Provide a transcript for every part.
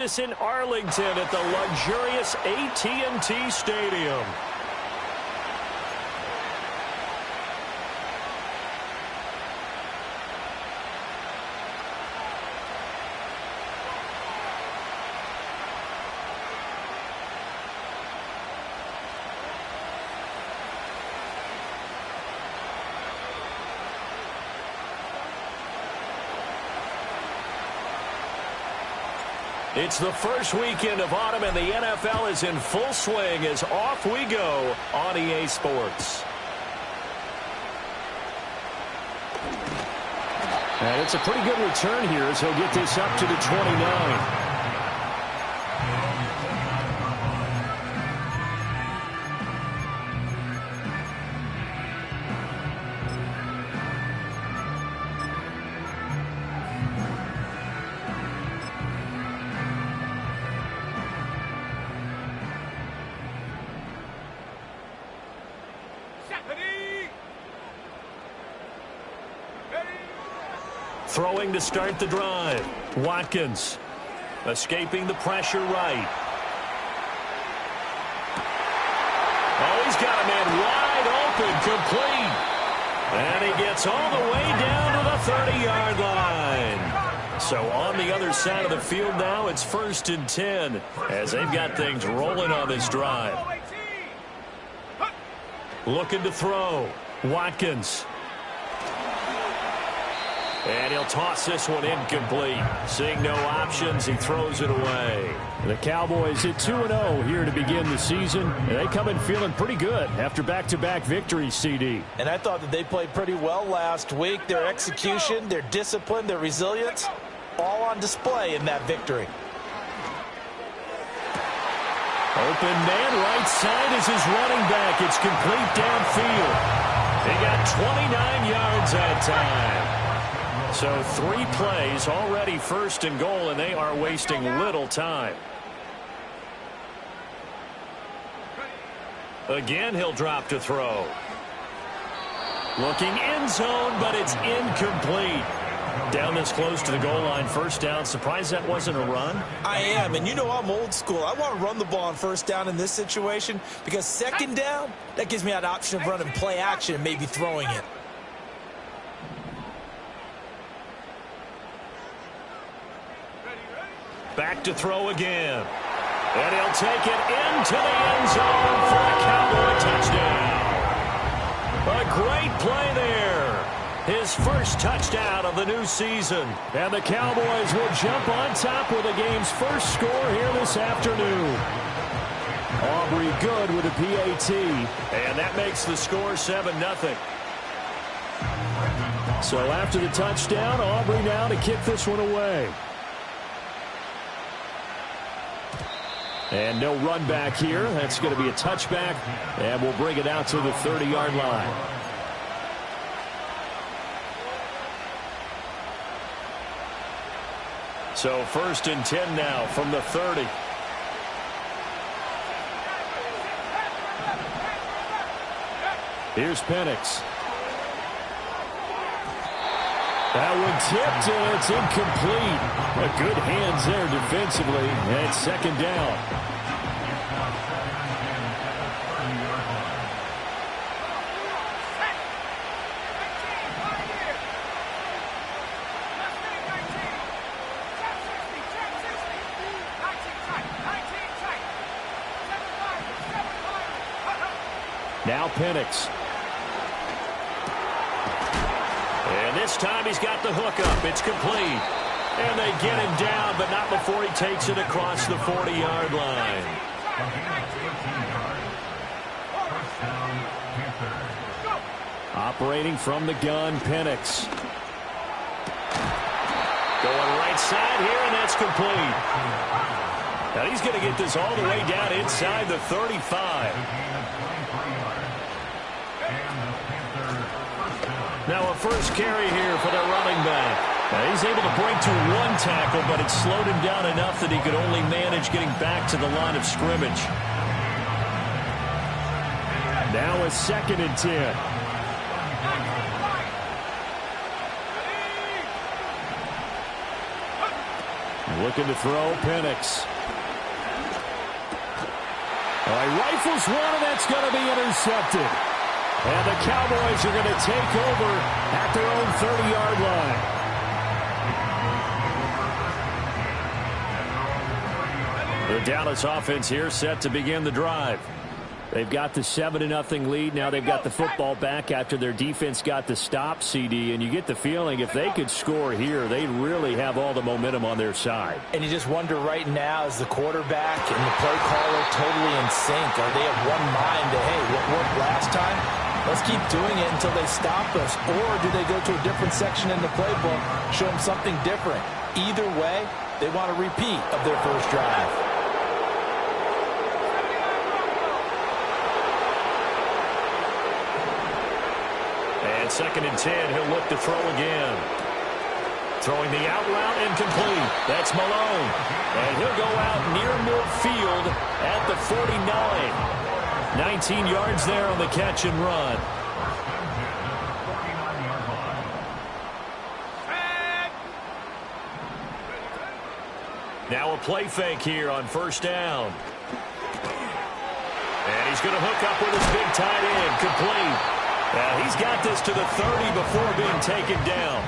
In Arlington at the luxurious AT&T Stadium. It's the first weekend of autumn, and the NFL is in full swing as off we go on EA Sports. And it's a pretty good return here as he'll get this up to the 29. Throwing to start the drive. Watkins escaping the pressure right. Oh, he's got a man wide open, complete. And he gets all the way down to the 30-yard line. So on the other side of the field now, it's 1st and 10 as they've got things rolling on this drive. Looking to throw. Watkins. And he'll toss this one incomplete. Seeing no options, he throws it away. The Cowboys hit 2-0 here to begin the season, and they come in feeling pretty good after back-to-back victories, CD. And I thought that they played pretty well last week. Their execution, their discipline, their resilience, all on display in that victory. Open man, right side is his running back. It's complete downfield. They got 29 yards that time. So 3 plays already 1st and goal, and they are wasting little time. Again, he'll drop to throw. Looking end zone, but it's incomplete. Down this close to the goal line, 1st down. Surprised that wasn't a run? I am, and you know I'm old school. I want to run the ball on 1st down in this situation because 2nd down, that gives me that option of running play action and maybe throwing it. Back to throw again. And he'll take it into the end zone for a Cowboy touchdown. A great play there. His first touchdown of the new season. And the Cowboys will jump on top with the game's first score here this afternoon. Aubrey good with a PAT. And that makes the score 7-0. So after the touchdown, Aubrey now to kick this one away. And no run back here. That's going to be a touchback, and we'll bring it out to the 30-yard line. So 1st and 10 now from the 30. Here's Penix. That one tipped, and it's incomplete. A good hands there defensively, and 2nd down. Now Penix. And this time he's got the hook up. It's complete. And they get him down, but not before he takes it across the 40-yard line. Operating from the gun, Penix. Going right side here, and that's complete. Now he's going to get this all the way down inside the 35. Now a first carry here for their running back. Now he's able to break to 1 tackle, but it slowed him down enough that he could only manage getting back to the line of scrimmage. Now a 2nd and 10. Looking to throw, Penix. All right, rifles one, and that's going to be intercepted. And the Cowboys are going to take over at their own 30-yard line. The Dallas offense here set to begin the drive. They've got the 7-0 lead. Now they've got the football back after their defense got the stop, CD. And you get the feeling if they could score here, they really have all the momentum on their side. And you just wonder right now, is the quarterback and the play caller totally in sync? Are they of one mind to, hey, what worked last time? Let's keep doing it until they stop us. Or do they go to a different section in the playbook, show them something different? Either way, they want a repeat of their first drive. Second and 10, he'll look to throw again. Throwing the out route incomplete. That's Malone. And he'll go out near midfield at the 49. 19 yards there on the catch and run. Now a play fake here on first down. And he's going to hook up with his big tight end. Complete. He's got this to the 30 before being taken down.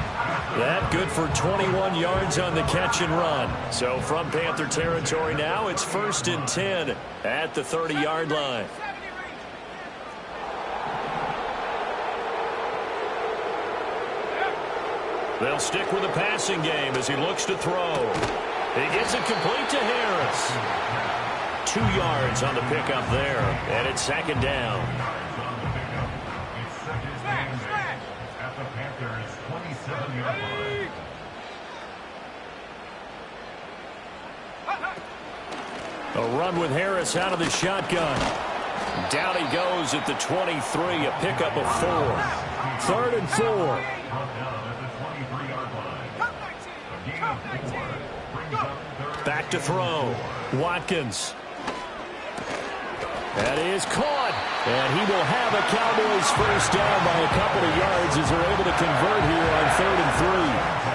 That good for 21 yards on the catch and run. So from Panther territory now, it's 1st and 10 at the 30-yard line. They'll stick with the passing game as he looks to throw. He gets it complete to Harris. 2 yards on the pickup there, and it's 2nd down. A run with Harris out of the shotgun. Down he goes at the 23, a pickup of 4. 3rd and 4. Back to throw. Watkins. That is caught. And he will have a Cowboys first down by a couple of yards as they're able to convert here on 3rd and 3.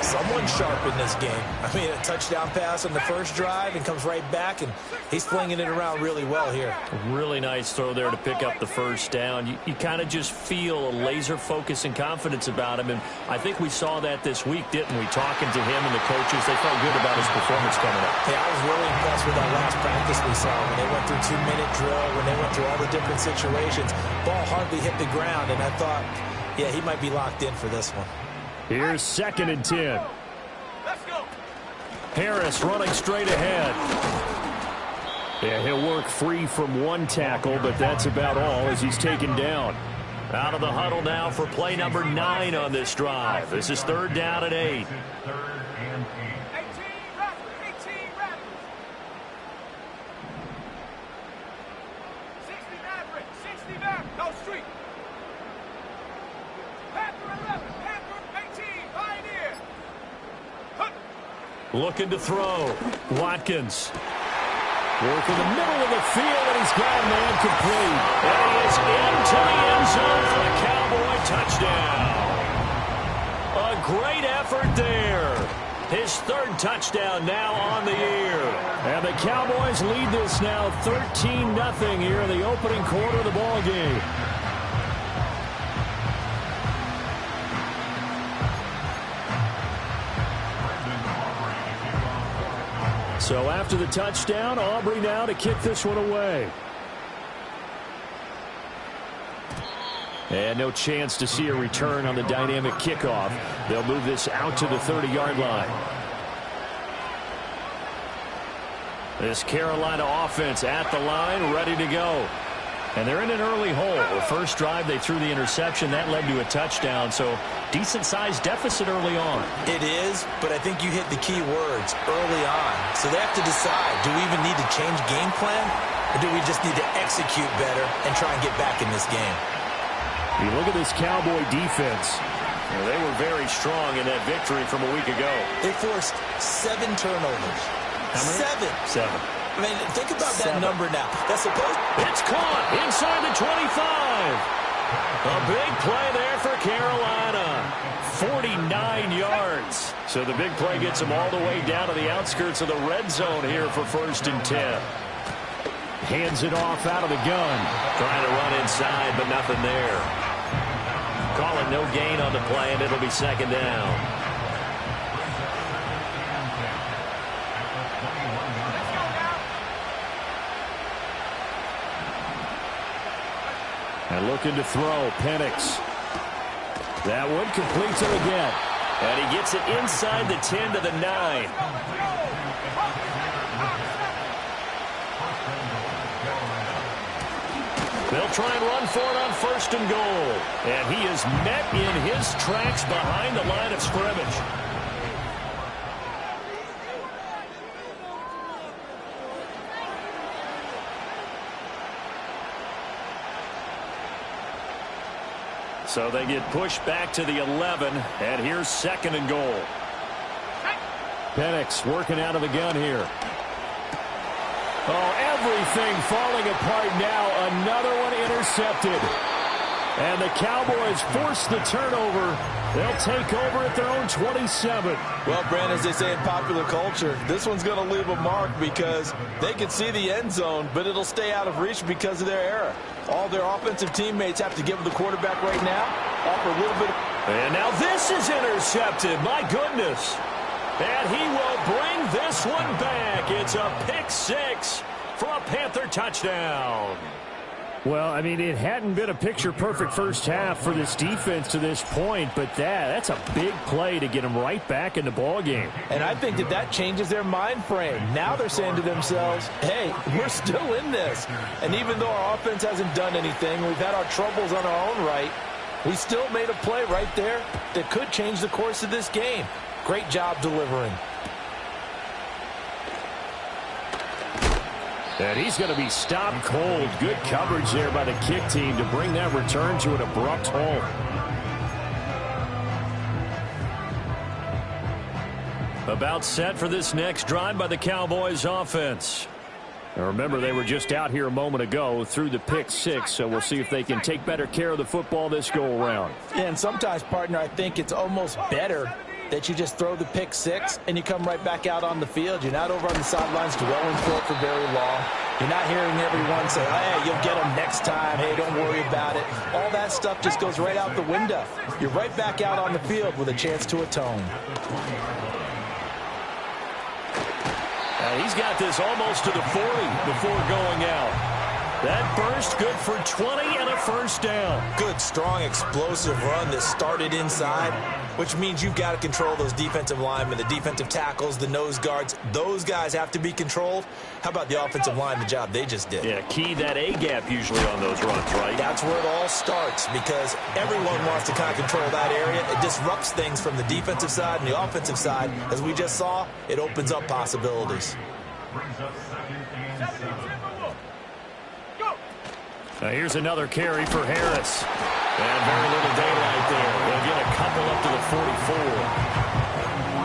Someone sharp in this game. I mean, a touchdown pass on the first drive and comes right back, and he's flinging it around really well here. Really nice throw there to pick up the first down. You kind of just feel a laser focus and confidence about him, and I think we saw that this week, didn't we? Talking to him and the coaches, they felt good about his performance coming up. Yeah, I was really impressed with that last practice we saw when they went through 2-minute drill, when they went through all the different situations. Ball hardly hit the ground, and I thought, yeah, he might be locked in for this one. Here's 2nd and 10. Let's go. Harris running straight ahead. Yeah, he'll work free from one tackle, but that's about all as he's taken down. Out of the huddle now for play number 9 on this drive. This is 3rd down and 8. Looking to throw. Watkins. Work in the middle of the field, and he's got a man complete. And he is into the end zone for a Cowboy touchdown. A great effort there. His 3rd touchdown now on the year. And the Cowboys lead this now 13-0 here in the opening quarter of the ball game. So after the touchdown, Aubrey now to kick this one away. And no chance to see a return on the dynamic kickoff. They'll move this out to the 30-yard line. This Carolina offense at the line, ready to go. And they're in an early hole. The first drive, they threw the interception. That led to a touchdown, so decent-sized deficit early on. It is, but I think you hit the key words, early on. So they have to decide, do we even need to change game plan, or do we just need to execute better and try and get back in this game? You look at this Cowboy defense. Well, they were very strong in that victory from a week ago. They forced 7 turnovers. How many? 7. I mean, think about that number now. That's supposed. It's caught inside the 25. A big play there for Carolina. 49 yards. So the big play gets them all the way down to the outskirts of the red zone here for 1st and 10. Hands it off out of the gun. Trying to run inside, but nothing there. Calling no gain on the play, and it'll be 2nd down. And looking to throw, Penix. That one completes it again. And he gets it inside the 10 to the 9. They'll try and run for it on 1st and goal. And he is met in his tracks behind the line of scrimmage. So they get pushed back to the 11, and here's 2nd and goal. Penix working out of the gun here. Oh, everything falling apart now. Another one intercepted. And the Cowboys force the turnover. They'll take over at their own 27. Well, Brandon, as they say in popular culture, this one's going to leave a mark because they can see the end zone, but it'll stay out of reach because of their error. All their offensive teammates have to give the quarterback right now, offer a little bit of... And now this is intercepted. My goodness. And he will bring this one back. It's a pick 6 for a Panther touchdown. Well, I mean, it hadn't been a picture-perfect first half for this defense to this point, but that's a big play to get them right back in the ballgame. And I think that changes their mind frame. Now they're saying to themselves, hey, we're still in this. And even though our offense hasn't done anything, we've had our troubles on our own right, we still made a play right there that could change the course of this game. Great job delivering. And he's going to be stopped cold. Good coverage there by the kick team to bring that return to an abrupt halt. About set for this next drive by the Cowboys offense. Now remember, they were just out here a moment ago through the pick 6, so we'll see if they can take better care of the football this go-around. Yeah, and sometimes, partner, I think it's almost better that you just throw the pick 6 and you come right back out on the field. You're not over on the sidelines dwelling for it for very long. You're not hearing everyone say, hey, you'll get them next time. Hey, don't worry about it. All that stuff just goes right out the window. You're right back out on the field with a chance to atone. He's got this almost to the 40 before going out. That burst good for 20 and a first down. Good, strong, explosive run that started inside, which means you've got to control those defensive linemen, the defensive tackles, the nose guards. Those guys have to be controlled. How about the offensive line, the job they just did? Yeah, key that A-gap usually on those runs, right? That's where it all starts because everyone wants to kind of control that area. It disrupts things from the defensive side and the offensive side. As we just saw, it opens up possibilities. Now here's another carry for Harris. And very little daylight there. They'll get a couple up to the 44.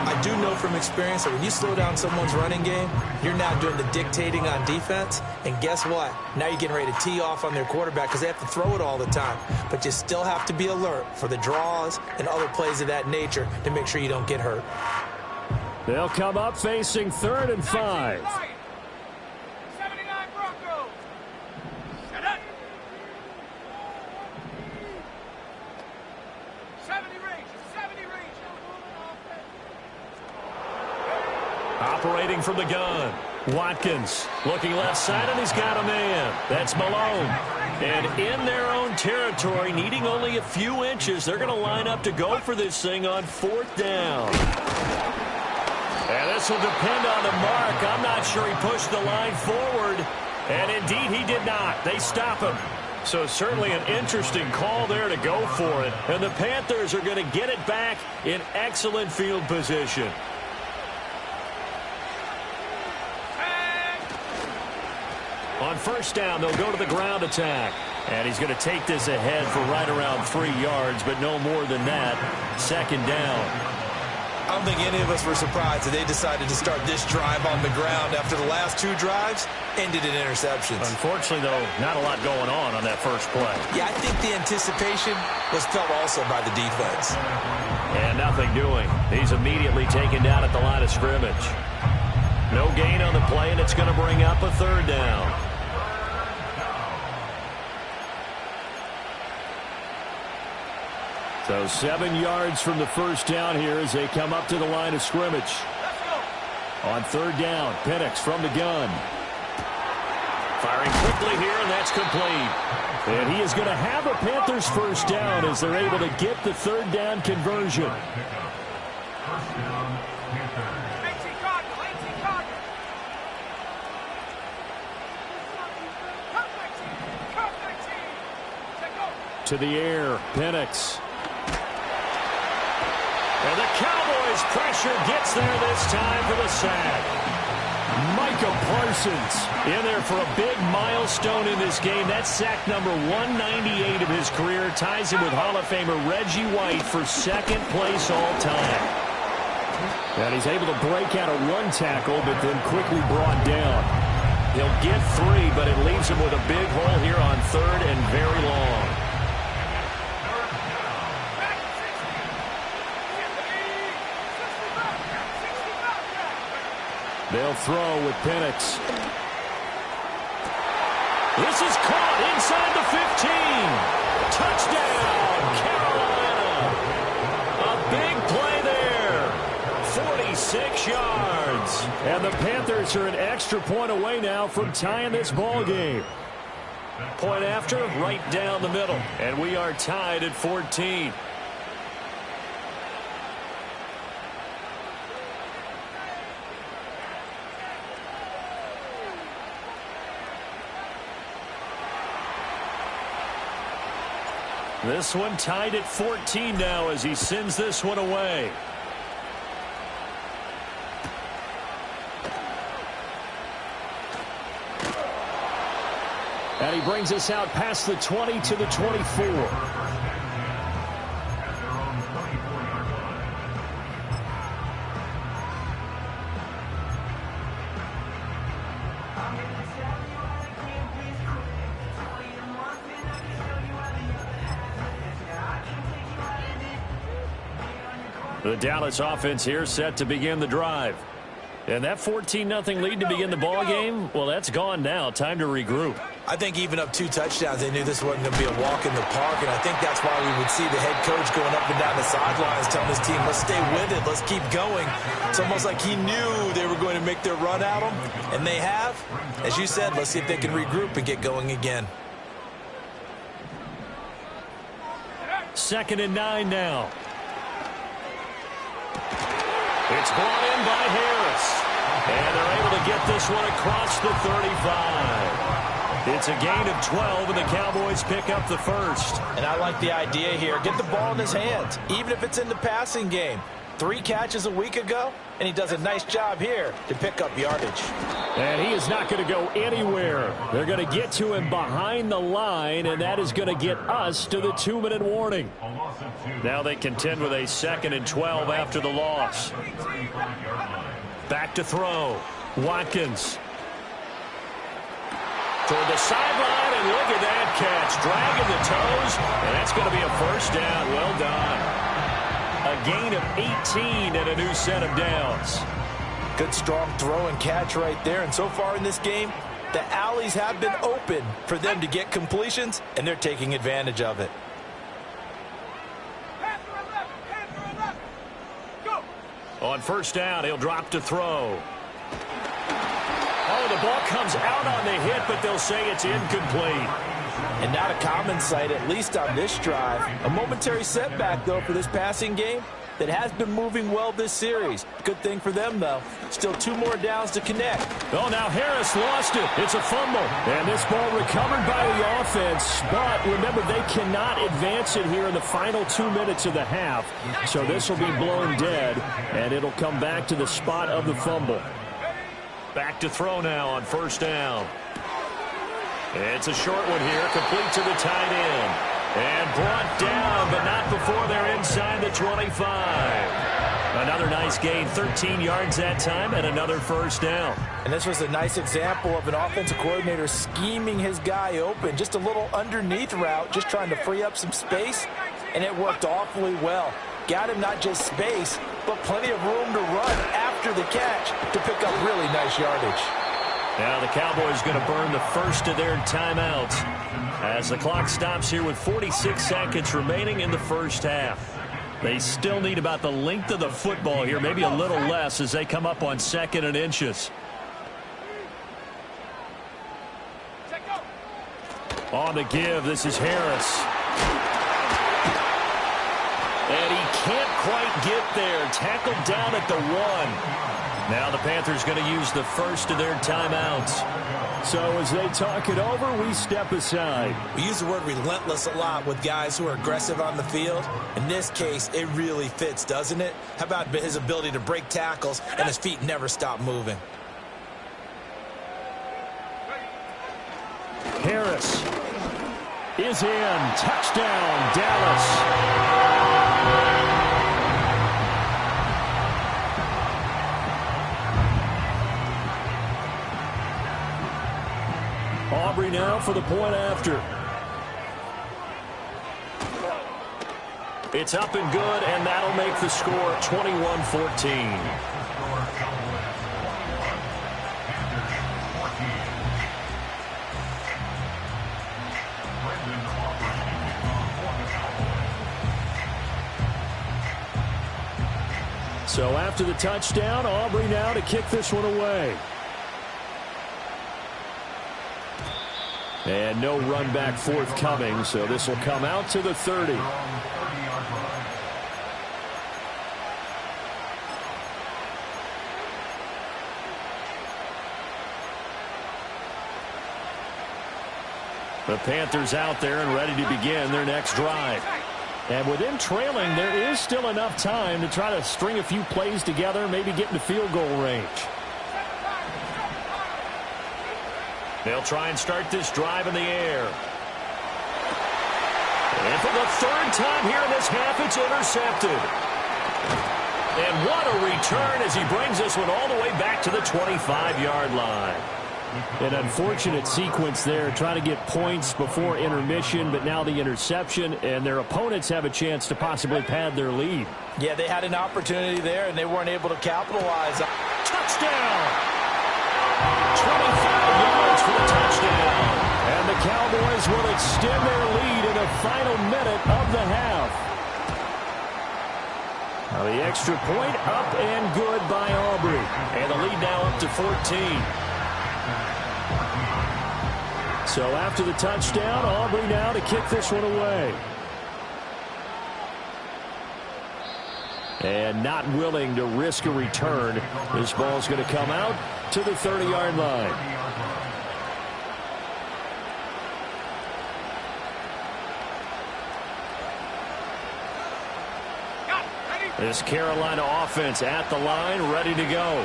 I do know from experience that when you slow down someone's running game, you're now doing the dictating on defense. And guess what? Now you're getting ready to tee off on their quarterback because they have to throw it all the time. But you still have to be alert for the draws and other plays of that nature to make sure you don't get hurt. They'll come up facing 3rd and 5. Operating from the gun. Watkins looking left side, and he's got a man. That's Malone. And in their own territory, needing only a few inches, they're going to line up to go for this thing on 4th down. And this will depend on the mark. I'm not sure he pushed the line forward. And indeed, he did not. They stop him. So certainly an interesting call there to go for it. And the Panthers are going to get it back in excellent field position. On 1st down, they'll go to the ground attack. And he's going to take this ahead for right around 3 yards, but no more than that. 2nd down. I'm don't think any of us were surprised that they decided to start this drive on the ground after the last 2 drives ended in interceptions. Unfortunately, though, not a lot going on that first play. Yeah, I think the anticipation was felt also by the defense. And nothing doing. He's immediately taken down at the line of scrimmage. No gain on the play, and it's going to bring up a 3rd down. So 7 yards from the first down here as they come up to the line of scrimmage. On 3rd down, Penix from the gun. Firing quickly here, and that's complete. And he is going to have a Panthers first down as they're able to get the 3rd down conversion. To the air, Penix. And the Cowboys' pressure gets there this time for the sack. Micah Parsons In there for a big milestone in this game. That's sack number 198 of his career. Ties him with Hall of Famer Reggie White for 2nd place all time. And he's able to break out a 1 tackle, but then quickly brought down. He'll get 3, but it leaves him with a big hole here on 3rd and very long. They'll throw with Penix. This is caught inside the 15. Touchdown, Carolina. A big play there. 46 yards. And the Panthers are an extra point away now from tying this ball game. Point after, right down the middle. And we are tied at 14. This one tied at 14 now as he sends this one away. And he brings us out past the 20 to the 24. The Dallas offense here set to begin the drive. And that 14-0 lead to begin the ball game, well, that's gone now. Time to regroup. I think even up 2 touchdowns, they knew this wasn't going to be a walk in the park, and I think that's why we would see the head coach going up and down the sidelines telling his team, let's stay with it, let's keep going. It's almost like he knew they were going to make their run at him, and they have. As you said, let's see if they can regroup and get going again. 2nd and 9 now. It's brought in by Harris. And they're able to get this one across the 35. It's a gain of 12, and the Cowboys pick up the first. And I like the idea here. Get the ball in his hands, even if it's in the passing game. 3 catches a week ago, and he does a nice job here to pick up yardage. And he is not going to go anywhere. They're going to get to him behind the line, and that is going to get us to the 2-minute warning. Now they contend with a 2nd and 12 after the loss. Back to throw. Watkins. Toward the sideline, and look at that catch. Dragging the toes, and that's going to be a first down. Well done. A gain of 18 and a new set of downs. Good strong throw and catch right there. And so far in this game, the alleys have been open for them to get completions, and they're taking advantage of it. On first down, he'll drop to throw. Oh, the ball comes out on the hit, but they'll say it's incomplete. And not a common sight, at least on this drive. A momentary setback, though, for this passing game that has been moving well this series. Good thing for them, though. Still 2 more downs to connect. Oh, now Harris lost it. It's a fumble. And this ball recovered by the offense. But remember, they cannot advance it here in the final 2 minutes of the half. So this will be blown dead, and it'll come back to the spot of the fumble. Back to throw now on first down. It's a short one here, complete to the tight end. And brought down, but not before they're inside the 25. Another nice gain, 13 yards that time, and another first down. And this was a nice example of an offensive coordinator scheming his guy open. Just a little underneath route, just trying to free up some space, and it worked awfully well. Got him not just space, but plenty of room to run after the catch to pick up really nice yardage. Now the Cowboys going to burn the first of their timeouts as the clock stops here with 46 seconds remaining in the first half. They still need about the length of the football here, maybe a little less as they come up on 2nd and inches. On the give, this is Harris. And he can't quite get there. Tackled down at the 1. Now the Panthers going to use the first of their timeouts. So as they talk it over, we step aside. We use the word relentless a lot with guys who are aggressive on the field. In this case, it really fits, doesn't it? How about his ability to break tackles and his feet never stop moving? Harris is in. Touchdown, Dallas. Aubrey now for the point after. It's up and good, and that'll make the score 21-14. So after the touchdown, Aubrey now to kick this one away. And no run back forthcoming, so this will come out to the 30. The Panthers out there and ready to begin their next drive. And with them trailing, there is still enough time to try to string a few plays together, maybe get into field goal range. They'll try and start this drive in the air. And for the 3rd time here in this half, it's intercepted. And what a return as he brings this one all the way back to the 25-yard line. An unfortunate sequence there, trying to get points before intermission, but now the interception, and their opponents have a chance to possibly pad their lead. Yeah, they had an opportunity there, and they weren't able to capitalize. Touchdown! 25 yards for the touchdown. And the Cowboys will extend their lead in the final minute of the half. Now the extra point up and good by Aubrey. And the lead now up to 14. So after the touchdown, Aubrey now to kick this one away. And not willing to risk a return. This ball's going to come out to the 30-yard line. This Carolina offense at the line, ready to go.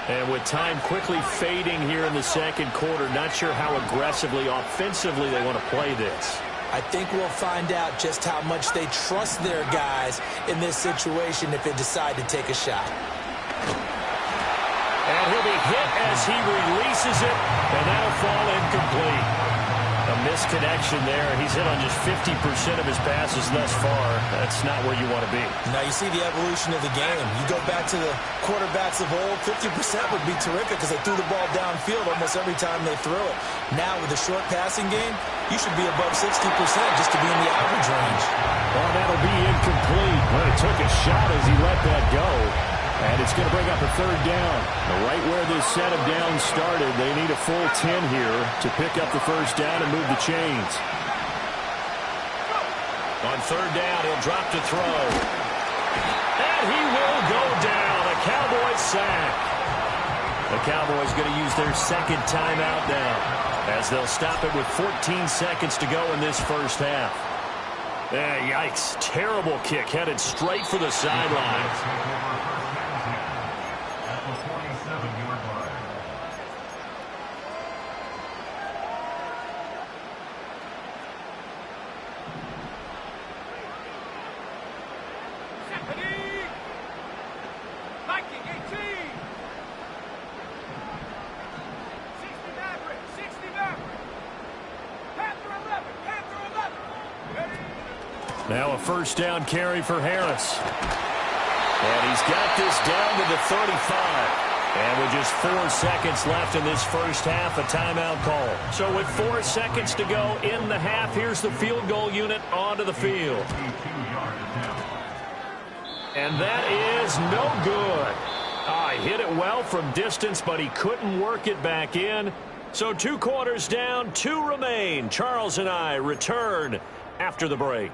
And with time quickly fading here in the second quarter, not sure how aggressively, offensively they want to play this. I think we'll find out just how much they trust their guys in this situation if they decide to take a shot. And he'll be hit as he releases it, and that'll fall incomplete. A misconnection there. He's hit on just 50% of his passes thus far. That's not where you want to be. Now you see the evolution of the game. You go back to the quarterbacks of old, 50% would be terrific because they threw the ball downfield almost every time they threw it. Now with the short passing game, you should be above 60% just to be in the average range. Well, that'll be incomplete. Well, he took a shot as he let that go. And it's going to bring up a 3rd down. Right where this set of downs started, they need a full 10 here to pick up the 1st down and move the chains. On 3rd down, he'll drop to throw. And he will go down. A Cowboys sack. The Cowboys going to use their 2nd timeout now as they'll stop it with 14 seconds to go in this first half. Yikes. Terrible kick headed straight for the sidelines. Now a first down carry for Harris. And he's got this down to the 35. And with just 4 seconds left in this first half, a timeout call. So with 4 seconds to go in the half, here's the field goal unit onto the field. And that is no good. He hit it well from distance, but he couldn't work it back in. So 2 quarters down, 2 remain. Charles and I return after the break.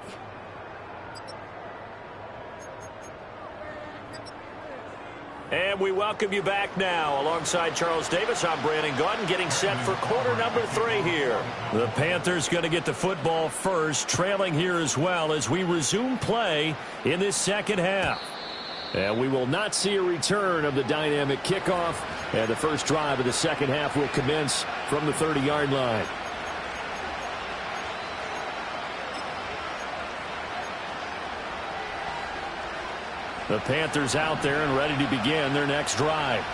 And we welcome you back now. Alongside Charles Davis, I'm Brandon Gaudin, getting set for quarter number 3 here. The Panthers going to get the football first, trailing here as well as we resume play in this second half. And we will not see a return of the dynamic kickoff. And the first drive of the second half will commence from the 30-yard line. The Panthers out there and ready to begin their next drive.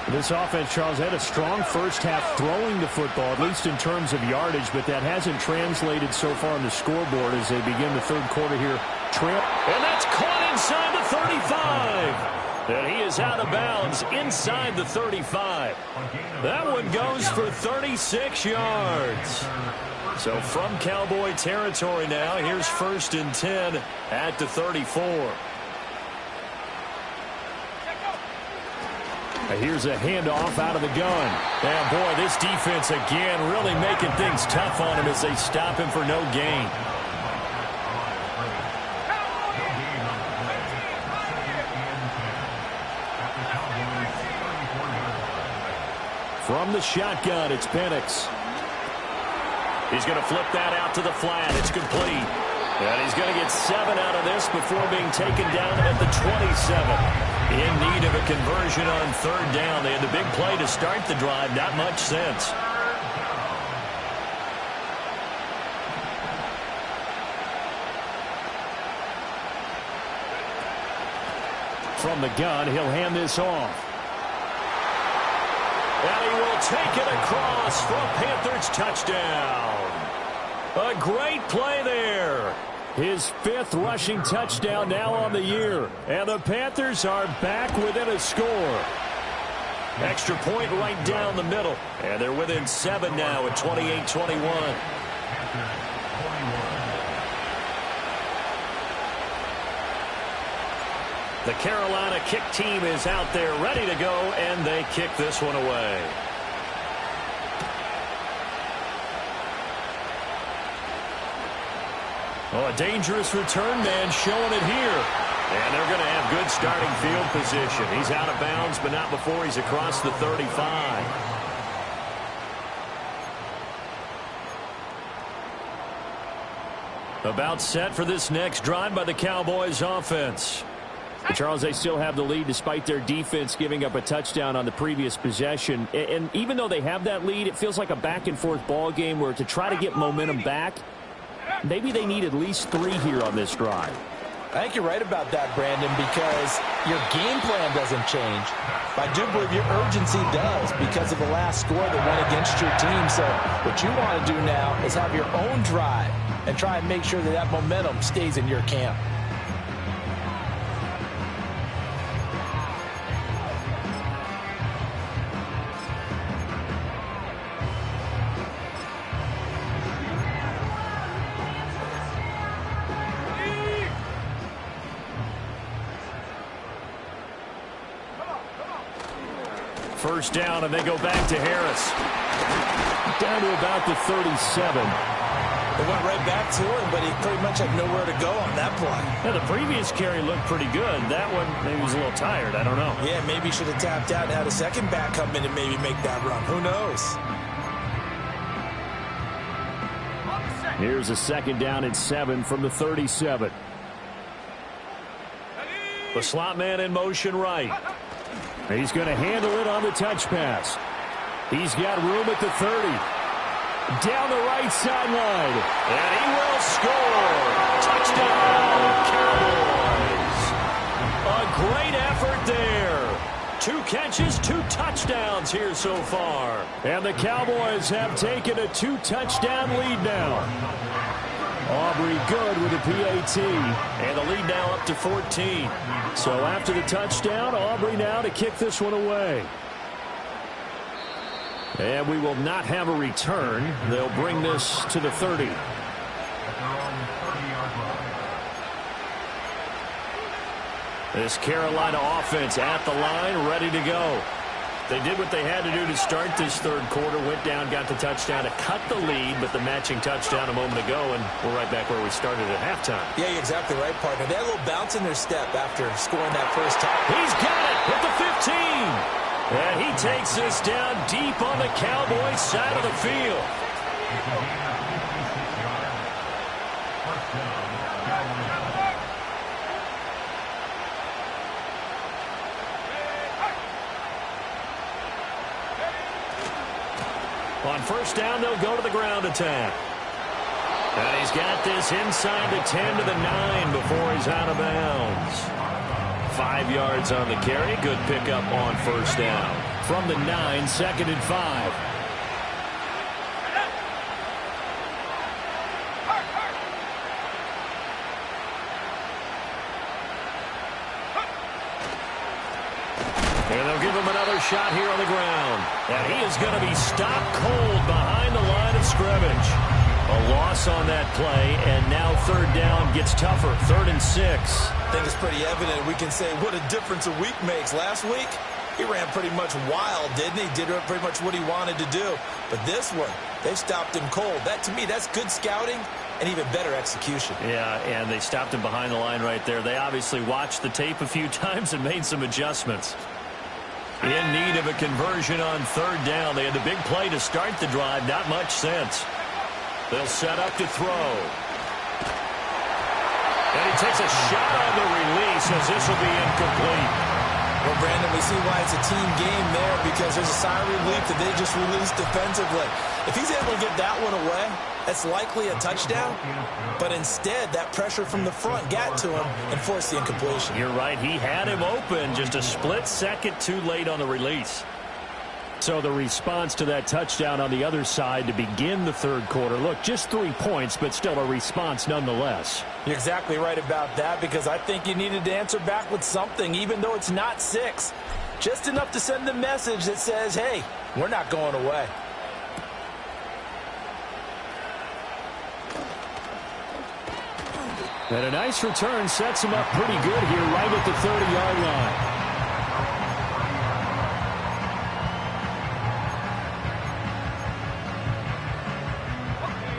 This offense, Charles, had a strong first half throwing the football, at least in terms of yardage, but that hasn't translated so far on the scoreboard as they begin the third quarter here. And that's caught inside the 35. And he is out of bounds inside the 35. That one goes for 36 yards. So from Cowboy territory now, here's 1st and 10 at the 34. Here's a handoff out of the gun. And, boy, this defense again really making things tough on him as they stop him for no gain. From the shotgun, it's Penix. He's going to flip that out to the flat. It's complete. And he's going to get 7 out of this before being taken down at the 27. In need of a conversion on 3rd down. They had the big play to start the drive. Not much sense. From the gun, he'll hand this off. And he will take it across for a Panthers touchdown. A great play there. His 5th rushing touchdown now on the year. And the Panthers are back within a score. Extra point right down the middle. And they're within 7 now at 28-21. The Carolina kick team is out there ready to go, and they kick this one away. Oh, a dangerous return man showing it here. And they're going to have good starting field position. He's out of bounds, but not before he's across the 35. About set for this next drive by the Cowboys offense. But Charles, they still have the lead despite their defense giving up a touchdown on the previous possession. And even though they have that lead, it feels like a back-and-forth ball game where to try to get momentum back, maybe they need at least 3 here on this drive. I think you're right about that, Brandon, because your game plan doesn't change. I do believe your urgency does because of the last score that went against your team. So what you want to do now is have your own drive and try and make sure that that momentum stays in your camp. First down, and they go back to Harris. Down to about the 37. They went right back to him, but he pretty much had nowhere to go on that play. Yeah, the previous carry looked pretty good. That one, maybe he was a little tired. I don't know. Yeah, maybe he should have tapped out and had a second back come in and maybe make that run. Who knows? Here's a 2nd down and 7 from the 37. The slot man in motion right. He's going to handle it on the touch pass. He's got room at the 30. Down the right sideline. And he will score. Touchdown, Cowboys. A great effort there. 2 catches, 2 touchdowns here so far. And the Cowboys have taken a 2-touchdown lead now. Aubrey good with a PAT. And the lead now up to 14. So after the touchdown, Aubrey now to kick this one away. And we will not have a return. They'll bring this to the 30. This Carolina offense at the line, ready to go. They did what they had to do to start this third quarter, went down, got the touchdown to cut the lead, but the matching touchdown a moment ago, and we're right back where we started at halftime. Yeah, you're exactly right, partner. They had a little bounce in their step after scoring that first time. He's got it at the 15. And he takes this down deep on the Cowboys side of the field. On first down, they'll go to the ground attack. And he's got this inside the 10 to the 9 before he's out of bounds. 5 yards on the carry. Good pickup on first down. From the 9, 2nd and 5. And they'll give him another shot here on the ground. And he is going to be stopped cold behind the line of scrimmage. A loss on that play, and now third down gets tougher. 3rd and 6. I think it's pretty evident. We can say what a difference a week makes. Last week, he ran pretty much wild, didn't he? Did pretty much what he wanted to do. But this one, they stopped him cold. That, to me, that's good scouting and even better execution. Yeah, and they stopped him behind the line right there. They obviously watched the tape a few times and made some adjustments. In need of a conversion on third down. They had the big play to start the drive. Not much sense. They'll set up to throw. And he takes a shot on the release as this will be incomplete. Well, Brandon, we see why it's a team game there because there's a sigh of relief that they just released defensively. If he's able to get that one away, that's likely a touchdown. But instead, that pressure from the front got to him and forced the incompletion. You're right. He had him open, just a split second too late on the release. So the response to that touchdown on the other side to begin the third quarter. Look, just 3 points, but still a response nonetheless. You're exactly right about that because I think you needed to answer back with something, even though it's not 6. Just enough to send a message that says, hey, we're not going away. And a nice return sets him up pretty good here right at the 30-yard line.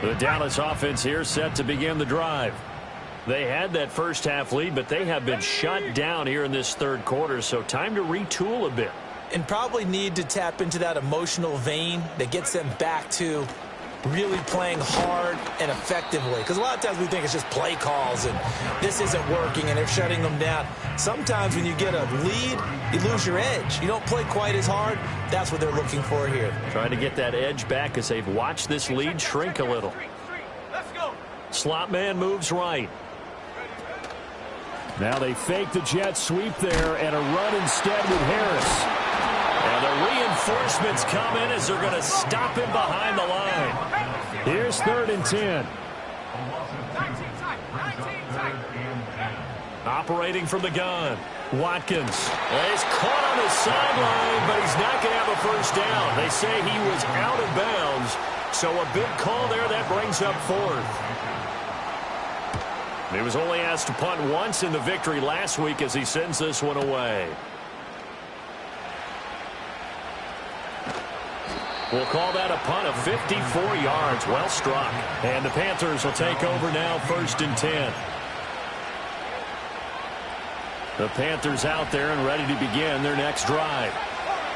The Dallas offense here set to begin the drive. They had that first half lead, but they have been shut down here in this third quarter, so time to retool a bit. And probably need to tap into that emotional vein that gets them back to really playing hard and effectively. Because a lot of times we think it's just play calls and this isn't working and they're shutting them down. Sometimes when you get a lead, you lose your edge. You don't play quite as hard. That's what they're looking for here. Trying to get that edge back as they've watched this lead shrink a little. Slot man moves right. Now they fake the jet sweep there and a run instead with Harris. And the reinforcements come in as they're going to stop him behind the line. Here's 3rd and 10. Operating from the gun, Watkins. He's caught on the sideline, but he's not going to have a first down. They say he was out of bounds, so a big call there that brings up 4th. He was only asked to punt once in the victory last week as he sends this one away. We'll call that a punt of 54 yards. Well struck. And the Panthers will take over now, 1st and 10. The Panthers out there and ready to begin their next drive.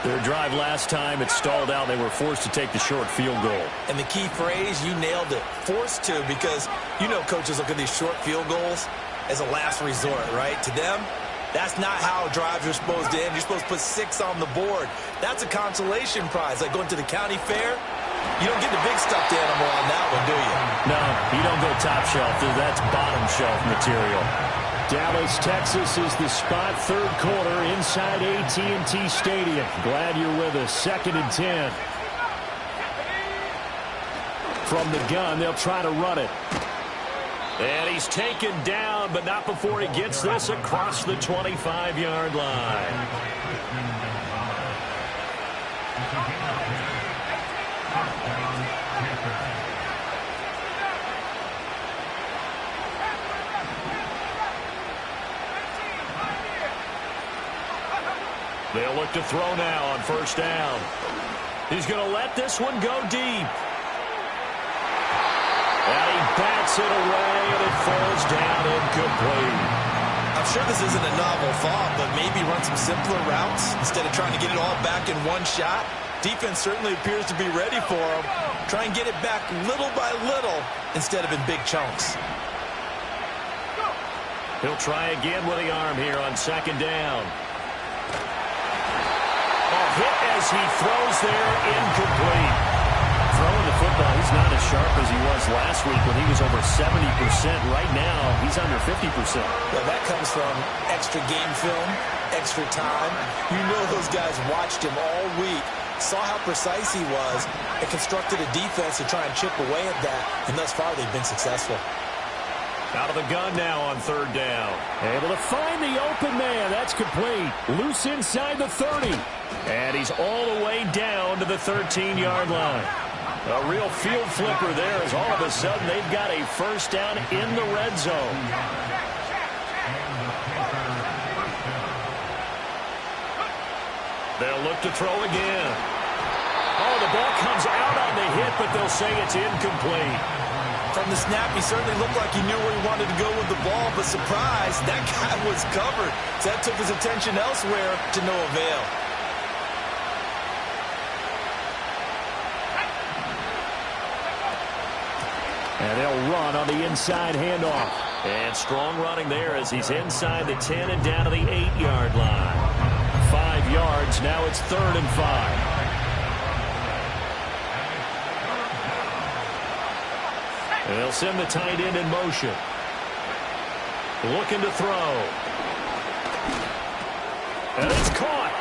Their drive last time, it stalled out. They were forced to take the short field goal. And the key phrase, you nailed it, forced to, because you know coaches look at these short field goals as a last resort, right? To them, that's not how drives are supposed to end. You're supposed to put 6 on the board. That's a consolation prize. Like going to the county fair, you don't get the big stuffed animal on that one, do you? No, you don't go top shelf. That's bottom shelf material. Dallas, Texas is the spot, third quarter inside AT&T Stadium. Glad you're with us. 2nd and 10. From the gun, they'll try to run it. And he's taken down, but not before he gets this across the 25-yard line. They'll look to throw now on first down. He's going to let this one go deep. And he bats it away, and it falls down incomplete. I'm sure this isn't a novel thought, but maybe run some simpler routes instead of trying to get it all back in one shot. Defense certainly appears to be ready for him. Try and get it back little by little instead of in big chunks. He'll try again with the arm here on second down. Hit as he throws there, incomplete. Throwing the football, he's not as sharp as he was last week when he was over 70%. Right now, he's under 50%. Well, that comes from extra game film, extra time. You know those guys watched him all week, saw how precise he was, and constructed a defense to try and chip away at that, and thus far they've been successful. Out of the gun now on third down. Able to find the open man. That's complete. Loose inside the 30. And he's all the way down to the 13-yard line. A real field flipper there as all of a sudden they've got a first down in the red zone. They'll look to throw again. Oh, the ball comes out on the hit, but they'll say it's incomplete. From the snap, he certainly looked like he knew where he wanted to go with the ball, but surprise, that guy was covered. So that took his attention elsewhere to no avail. And they'll run on the inside handoff. And strong running there as he's inside the 10 and down to the 8-yard line. 5 yards, now it's 3rd and 5. And they'll send the tight end in motion. Looking to throw. And it's caught.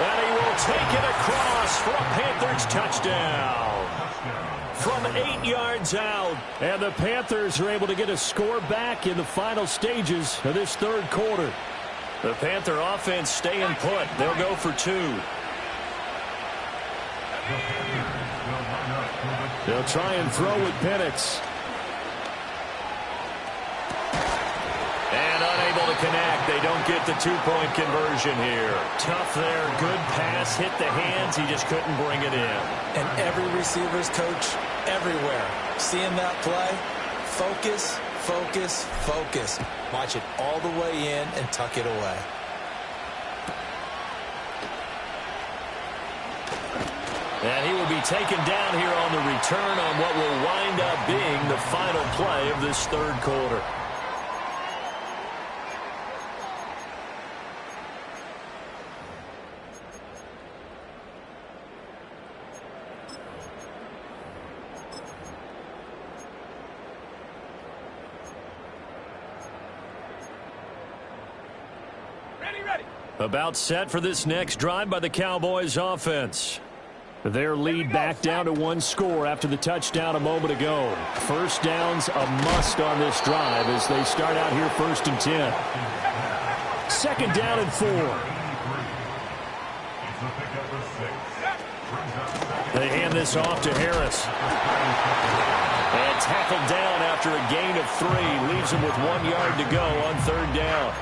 And he will take it across for a Panthers touchdown. From 8 yards out. And the Panthers are able to get a score back in the final stages of this third quarter. The Panther offense staying put. They'll go for 2. They'll try and throw with Penix. And unable to connect. They don't get the 2-point conversion here. Tough there. Good pass. Hit the hands. He just couldn't bring it in. And every receiver's coach everywhere. Seeing that play, focus, focus, focus. Watch it all the way in and tuck it away. And he will be taken down here on the return on what will wind up being the final play of this third quarter. About set for this next drive by the Cowboys offense. Their lead back down to 1 score after the touchdown a moment ago. First down's a must on this drive as they start out here 1st and 10. 2nd down and 4. They hand this off to Harris. And tackled down after a gain of 3. Leaves him with 1 yard to go on 3rd down.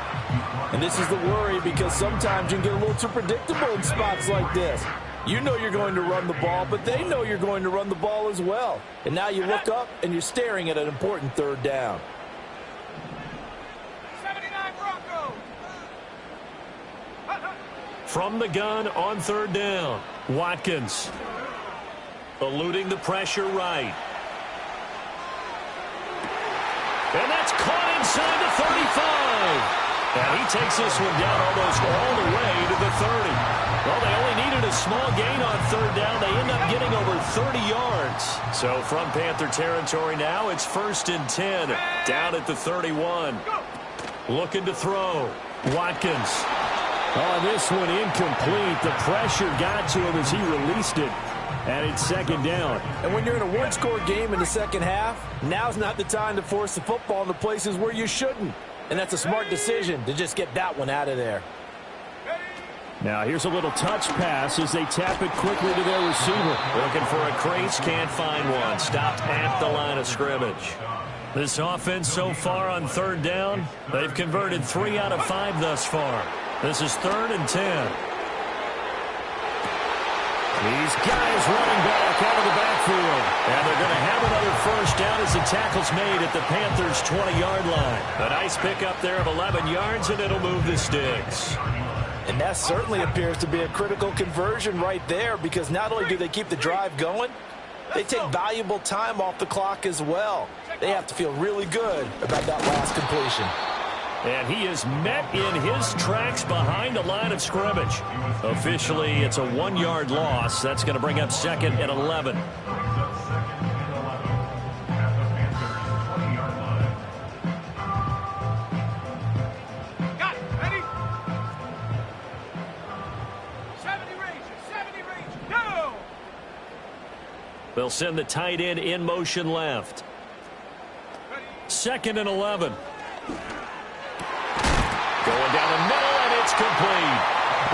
And this is the worry because sometimes you can get a little too predictable in spots like this. You know you're going to run the ball, but they know you're going to run the ball as well. And now you look up and you're staring at an important 3rd down. 79 Broncos. From the gun on 3rd down, Watkins. Eluding the pressure right. And that's caught inside the 35. And he takes this one down almost all the way to the 30. Well, they only needed a small gain on 3rd down. They end up getting over 30 yards. So from Panther territory now, it's 1st and 10. Down at the 31. Looking to throw. Watkins. Oh, this one incomplete. The pressure got to him as he released it. and it's second down. And when you're in a one-score game in the second half, now's not the time to force the football into places where you shouldn't. And that's a smart decision to just get that one out of there. Now here's a little touch pass as they tap it quickly to their receiver. Looking for a crease, can't find one. Stopped at the line of scrimmage. This offense so far on third down, they've converted 3 out of 5 thus far. This is 3rd and 10. These guys running back out of the backfield. And they're going to have another first down as the tackle's made at the Panthers' 20-yard line. A nice pickup there of 11 yards, and it'll move the sticks. And that certainly appears to be a critical conversion right there, because not only do they keep the drive going, they take valuable time off the clock as well. They have to feel really good about that last completion. And he is met in his tracks behind the line of scrimmage. Officially, it's a 1-yard loss. That's going to bring up 2nd and 11. They'll send the tight end in motion left. 2nd and 11. Going down the middle, and it's complete.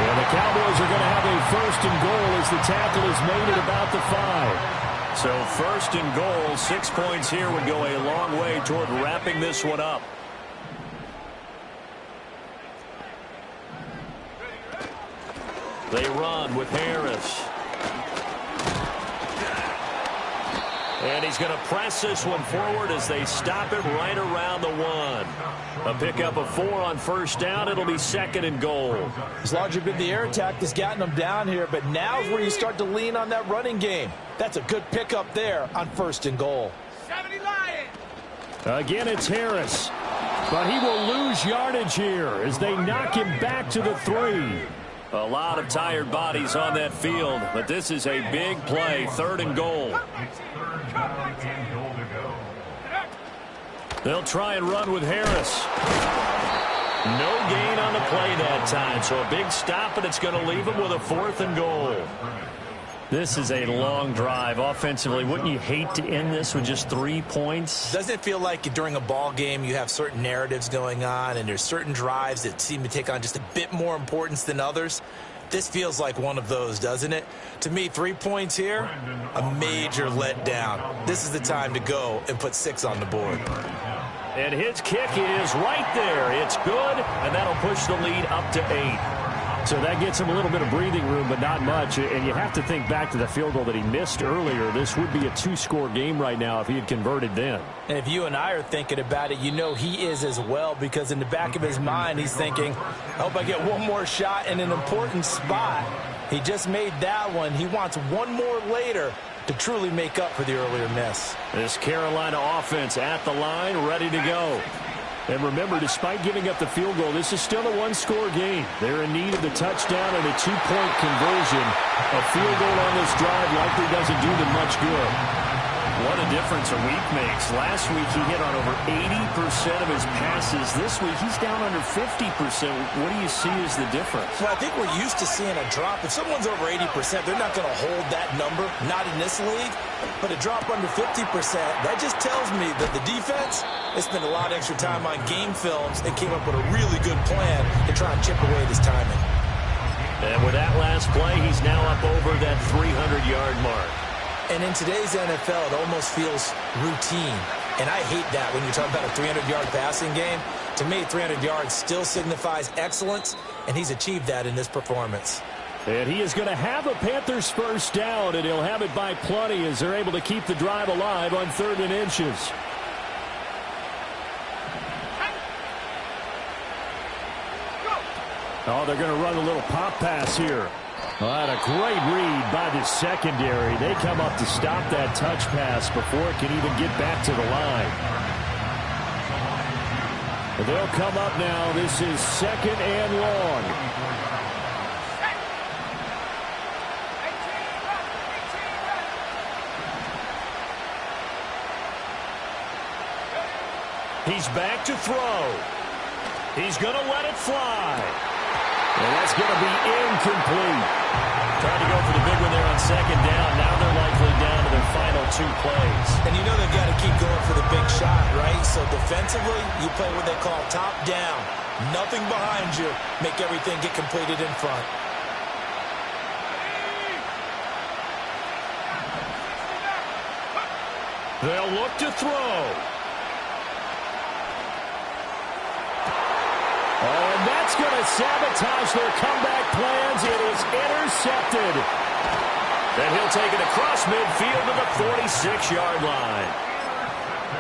And the Cowboys are going to have a 1st and goal as the tackle is made at about the 5. So 1st and goal, 6 points here would go a long way toward wrapping this one up. They run with Harris. And he's going to press this one forward as they stop it right around the 1. A pickup of 4 on 1st down. It'll be 2nd and goal. It's largely been the air attack that's gotten them down here, but now's where you start to lean on that running game. That's a good pickup there on 1st and goal. 70 Lions. Again, it's Harris. But he will lose yardage here as they knock him back to the 3. A lot of tired bodies on that field, but this is a big play. 3rd and goal. They'll try and run with Harris. No gain on the play that time, so a big stop, and it's going to leave him with a 4th and goal. This is a long drive offensively. Wouldn't you hate to end this with just 3 points? Doesn't it feel like during a ball game you have certain narratives going on and there's certain drives that seem to take on just a bit more importance than others? This feels like one of those, doesn't it? To me, 3 points here, a major letdown. This is the time to go and put 6 on the board. And his kick is right there. It's good, and that'll push the lead up to 8. So that gets him a little bit of breathing room, but not much. And you have to think back to the field goal that he missed earlier. This would be a 2-score game right now if he had converted then. And if you and I are thinking about it, you know he is as well, because in the back of his mind, he's thinking, I hope I get one more shot in an important spot. He just made that one. He wants one more later to truly make up for the earlier miss. This Carolina offense at the line, ready to go. And remember, despite giving up the field goal, this is still a 1-score game. They're in need of the touchdown and a 2-point conversion. A field goal on this drive likely doesn't do them much good. What a difference a week makes. Last week he hit on over 80% of his passes. This week he's down under 50%. What do you see as the difference? Well, I think we're used to seeing a drop. If someone's over 80%, they're not going to hold that number, not in this league. But a drop under 50%, that just tells me that the defense has spent a lot of extra time on game films and came up with a really good plan to try and chip away this timing. And with that last play, he's now up over that 300-yard mark. And in today's NFL, it almost feels routine. And I hate that when you're talking about a 300-yard passing game. To me, 300 yards still signifies excellence, and he's achieved that in this performance. And he is going to have a Panthers first down, and he'll have it by plenty as they're able to keep the drive alive on 3rd and inches. Oh, they're going to run a little pop pass here. And a great read by the secondary. They come up to stop that touch pass before it can even get back to the line. And they'll come up now. This is 2nd and long. He's back to throw. He's going to let it fly. And that's going to be incomplete. Trying to go for the big one there on second down. Now they're likely down to their final 2 plays. And you know they've got to keep going for the big shot, right? So defensively, you play what they call top down. Nothing behind you. Make everything get completed in front. They'll look to throw. Oh, and that's going to sabotage their comeback plans. It is intercepted. Then he'll take it across midfield to the 46-yard line.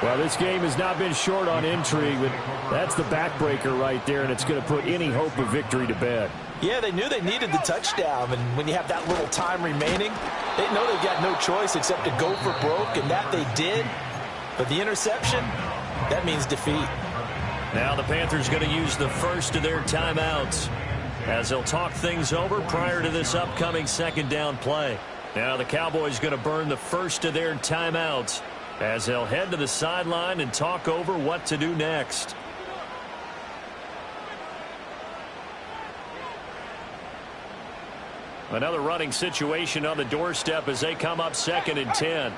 Well, this game has not been short on intrigue, but that's the backbreaker right there, and it's going to put any hope of victory to bed. Yeah, they knew they needed the touchdown, and when you have that little time remaining, they know they've got no choice except to go for broke, and that they did. But the interception, that means defeat. Now the Panthers going to use the first of their timeouts as they'll talk things over prior to this upcoming second down play. Now the Cowboys going to burn the first of their timeouts as they'll head to the sideline and talk over what to do next. Another running situation on the doorstep as they come up 2nd and 10.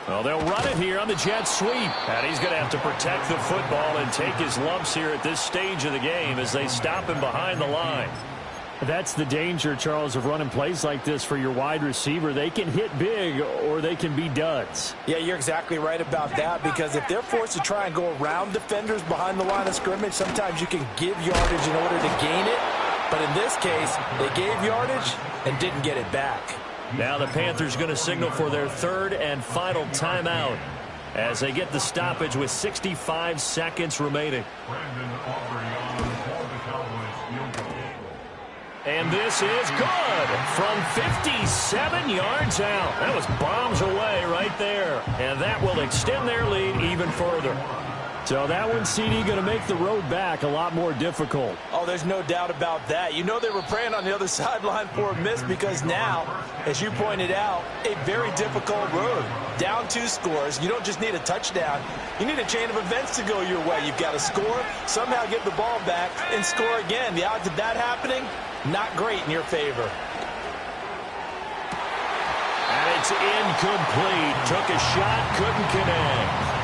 Well, they'll run it here on the jet sweep. And he's going to have to protect the football and take his lumps here at this stage of the game as they stop him behind the line. That's the danger, Charles, of running plays like this for your wide receiver. They can hit big or they can be duds. Yeah, you're exactly right about that, because if they're forced to try and go around defenders behind the line of scrimmage, sometimes you can give yardage in order to gain it. But in this case, they gave yardage and didn't get it back. Now the Panthers going to signal for their 3rd and final timeout as they get the stoppage with 65 seconds remaining. And this is good from 57 yards out. That was bombs away right there. And that will extend their lead even further. So that one, CD, going to make the road back a lot more difficult. Oh, there's no doubt about that. You know they were praying on the other sideline for a miss, because now, as you pointed out, a very difficult road. Down 2 scores. You don't just need a touchdown. You need a chain of events to go your way. You've got to score, somehow get the ball back, and score again. The odds of that happening, not great in your favor. And it's incomplete. Took a shot, couldn't connect.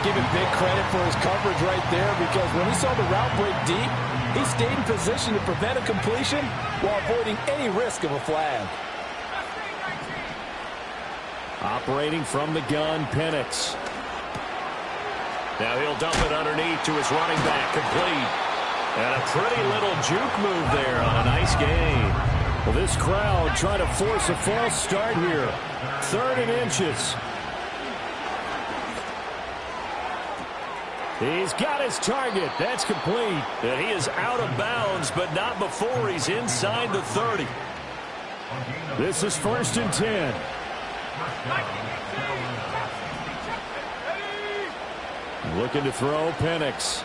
Give him big credit for his coverage right there, because when he saw the route break deep, he stayed in position to prevent a completion while avoiding any risk of a flag. Operating from the gun, Penix. Now he'll dump it underneath to his running back, complete. And a pretty little juke move there on a nice gain. Well, this crowd trying to force a false start here. 3rd and inches. He's got his target. That's complete. And he is out of bounds, but not before he's inside the 30. This is 1st and 10. Looking to throw, Penix.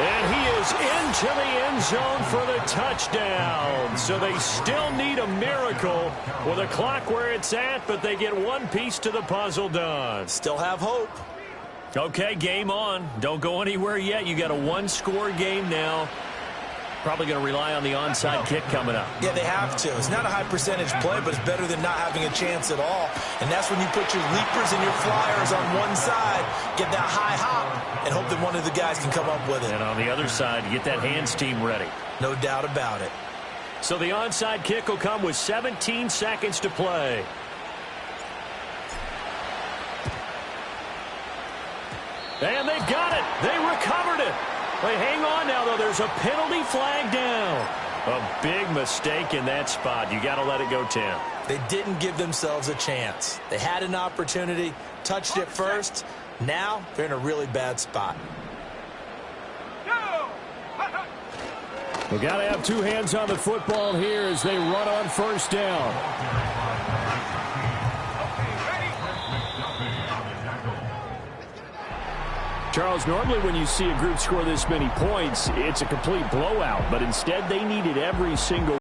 And he is into the end zone for the touchdown. So they still need a miracle with a clock where it's at, but they get one piece to the puzzle done. Still have hope. Okay, game on. Don't go anywhere yet. You got a 1-score game now. Probably going to rely on the onside kick coming up. Yeah, they have to. It's not a high percentage play, but it's better than not having a chance at all. And that's when you put your leapers and your flyers on one side, get that high hop, and hope that one of the guys can come up with it. And on the other side, get that hands team ready. No doubt about it. So the onside kick will come with 17 seconds to play. And they've got it. They recovered it. They hang on now, though. There's a penalty flag down. A big mistake in that spot. You got to let it go, Tim. They didn't give themselves a chance. They had an opportunity, touched it first. Now they're in a really bad spot. We got to have 2 hands on the football here as they run on 1st down. Charles, normally when you see a group score this many points, it's a complete blowout, but instead they needed every single